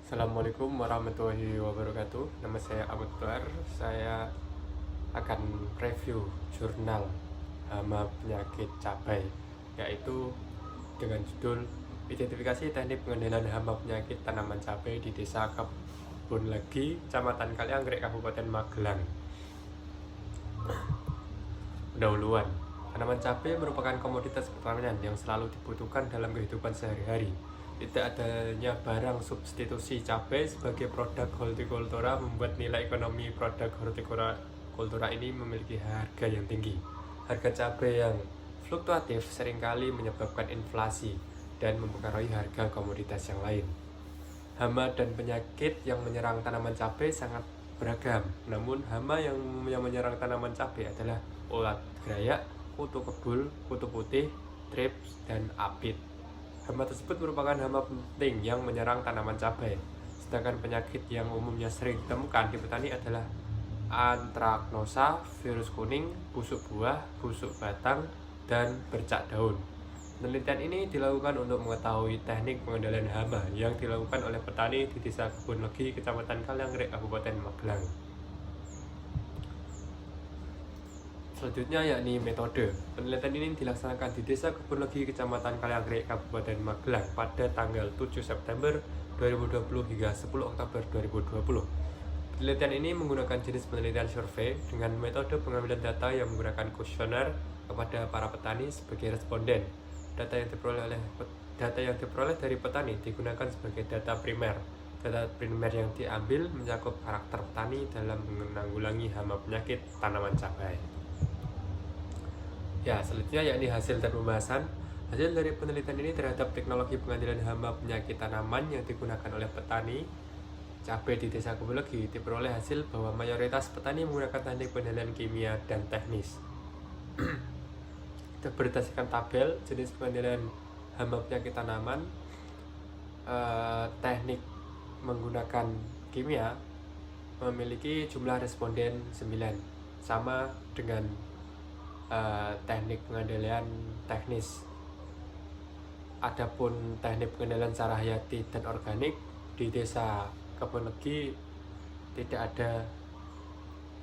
Assalamualaikum warahmatullahi wabarakatuh. Nama saya Ahmad Toar. Saya akan review jurnal hama penyakit cabai, yaitu dengan judul Identifikasi Teknik Pengendalian Hama Penyakit Tanaman Cabai di Desa Kebun Legi, Kecamatan Kalianggrek, Kabupaten Magelang. Pendahuluan. Tanaman cabai merupakan komoditas pertanian yang selalu dibutuhkan dalam kehidupan sehari-hari. Tidak adanya barang substitusi cabai sebagai produk hortikultura membuat nilai ekonomi produk hortikultura ini memiliki harga yang tinggi. Harga cabai yang fluktuatif seringkali menyebabkan inflasi dan mempengaruhi harga komoditas yang lain. Hama dan penyakit yang menyerang tanaman cabai sangat beragam. Namun hama yang menyerang tanaman cabai adalah ulat gerayak, kutu kebul, kutu putih, trips, dan apit. Hama tersebut merupakan hama penting yang menyerang tanaman cabai. Sedangkan penyakit yang umumnya sering ditemukan di petani adalah antraknosa, virus kuning, busuk buah, busuk batang, dan bercak daun. Penelitian ini dilakukan untuk mengetahui teknik pengendalian hama yang dilakukan oleh petani di Desa Kebun Legi, Kecamatan Kalianggrek, Kabupaten Magelang. Selanjutnya yakni metode. Penelitian ini dilaksanakan di Desa Kebun Legi, Kecamatan Kalianggrek, Kabupaten Magelang pada tanggal 7 September 2020 hingga 10 Oktober 2020. Penelitian ini menggunakan jenis penelitian survei dengan metode pengambilan data yang menggunakan kuesioner kepada para petani sebagai responden. Data yang diperoleh dari petani digunakan sebagai data primer. Data primer yang diambil mencakup karakter petani dalam menanggulangi hama penyakit tanaman cabai. Ya, selanjutnya yakni hasil dan pembahasan. Hasil dari penelitian ini terhadap teknologi pengendalian hama penyakit tanaman yang digunakan oleh petani cabai di Desa Kebun Legi diperoleh hasil bahwa mayoritas petani menggunakan teknik pengendalian kimia dan teknis. Berdasarkan tabel jenis pengendalian hama penyakit tanaman, teknik menggunakan kimia memiliki jumlah responden 9, sama dengan teknik pengendalian teknis. Adapun teknik pengendalian secara hayati dan organik di Desa Kebun Legi tidak ada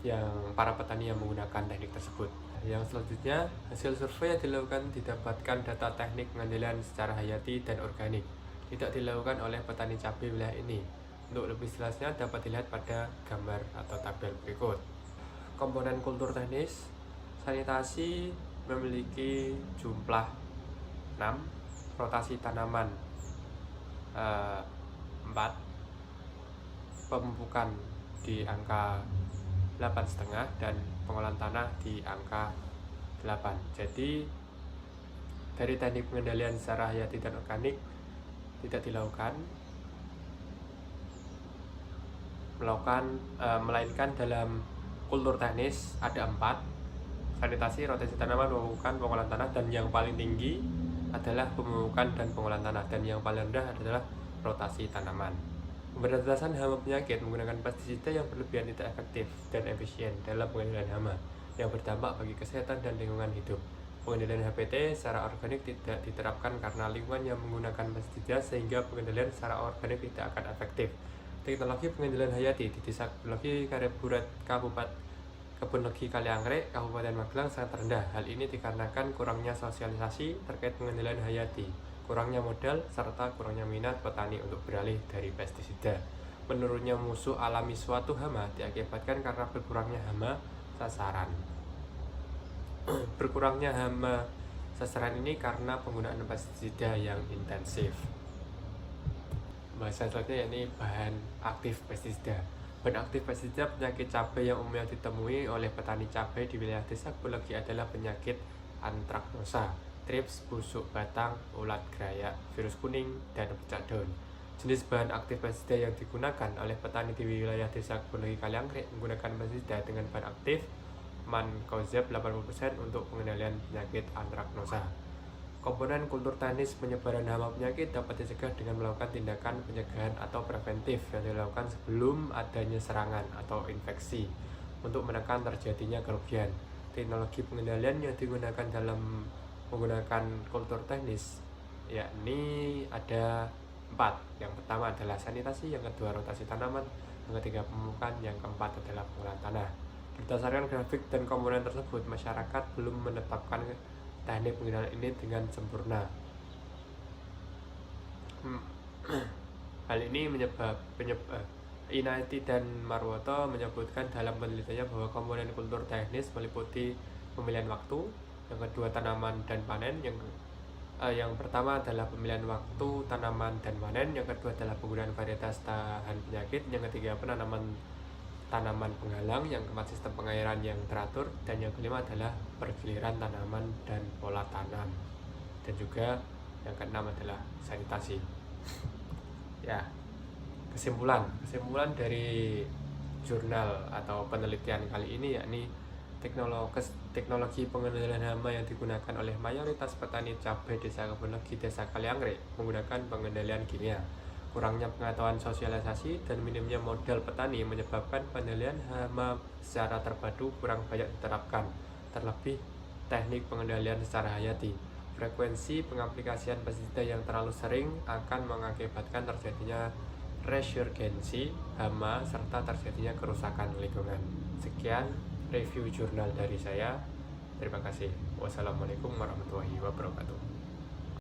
yang para petani yang menggunakan teknik tersebut. Yang selanjutnya, hasil survei yang dilakukan didapatkan data teknik pengendalian secara hayati dan organik tidak dilakukan oleh petani cabai wilayah ini. Untuk lebih jelasnya dapat dilihat pada gambar atau tabel berikut. Komponen kultur teknis, sanitasi memiliki jumlah 6, rotasi tanaman 4, pemupukan di angka 8,5 dan pengolahan tanah di angka 8. Jadi dari teknik pengendalian secara hayati dan organik tidak dilakukan, melainkan dalam kultur teknis ada 4, sanitasi, rotasi tanaman, pemupukan, pengolahan tanah, dan yang paling tinggi adalah pemupukan dan pengolahan tanah, dan yang paling rendah adalah rotasi tanaman. Pemberantasan hama penyakit menggunakan pestisida yang berlebihan tidak efektif dan efisien dalam pengendalian hama yang berdampak bagi kesehatan dan lingkungan hidup. Pengendalian HPT secara organik tidak diterapkan karena lingkungan yang menggunakan pestisida sehingga pengendalian secara organik tidak akan efektif. Teknologi pengendalian hayati di Desa Kebun Legi, Kabupaten Kebun Legi Kalianggrek, Kabupaten Magelang sangat rendah. Hal ini dikarenakan kurangnya sosialisasi terkait pengendalian hayati, kurangnya modal, serta kurangnya minat petani untuk beralih dari pestisida. Menurunnya musuh alami suatu hama diakibatkan karena berkurangnya hama sasaran. Berkurangnya hama sasaran ini karena penggunaan pestisida yang intensif. Bahasan selanjutnya yakni bahan aktif pestisida. Bahan aktif pestisida penyakit cabai yang umumnya ditemui oleh petani cabai di wilayah Desa Kebun Legi adalah penyakit antraknosa, trips, busuk batang, ulat gerayak, virus kuning, dan bercak daun. Jenis bahan aktif pestisida yang digunakan oleh petani di wilayah Desa Kebun Legi Kalianggrek menggunakan pestisida dengan bahan aktif mancozeb 80% untuk pengendalian penyakit antraknosa. Komponen kultur teknis penyebaran hama penyakit dapat dicegah dengan melakukan tindakan pencegahan atau preventif yang dilakukan sebelum adanya serangan atau infeksi untuk menekan terjadinya kerugian. Teknologi pengendalian yang digunakan dalam menggunakan kultur teknis yakni ada 4. Yang pertama adalah sanitasi, yang kedua rotasi tanaman, yang ketiga pemupukan, yang keempat adalah pengolahan tanah. Berdasarkan grafik dan komponen tersebut, masyarakat belum menetapkan teknik penggunaan ini dengan sempurna. Hal ini Inaiti dan Marwoto menyebutkan dalam penelitiannya bahwa komponen kultur teknis meliputi pemilihan waktu, yang kedua tanaman dan panen, yang pertama adalah pemilihan waktu tanaman dan panen, yang kedua adalah penggunaan varietas tahan penyakit, yang ketiga penanaman tanaman penghalang, yang keempat sistem pengairan yang teratur, dan yang kelima adalah pergiliran tanaman dan pola tanam, dan juga yang keenam adalah sanitasi. Ya, kesimpulan dari jurnal atau penelitian kali ini yakni teknologi pengendalian hama yang digunakan oleh mayoritas petani cabai desa Kebonlegi Desa Kalianggrek menggunakan pengendalian kimia. Kurangnya pengetahuan sosialisasi dan minimnya modal petani menyebabkan pengendalian hama secara terpadu kurang banyak diterapkan. Terlebih teknik pengendalian secara hayati. Frekuensi pengaplikasian pestisida yang terlalu sering akan mengakibatkan terjadinya resurgensi hama serta terjadinya kerusakan lingkungan. Sekian review jurnal dari saya. Terima kasih. Wassalamualaikum warahmatullahi wabarakatuh.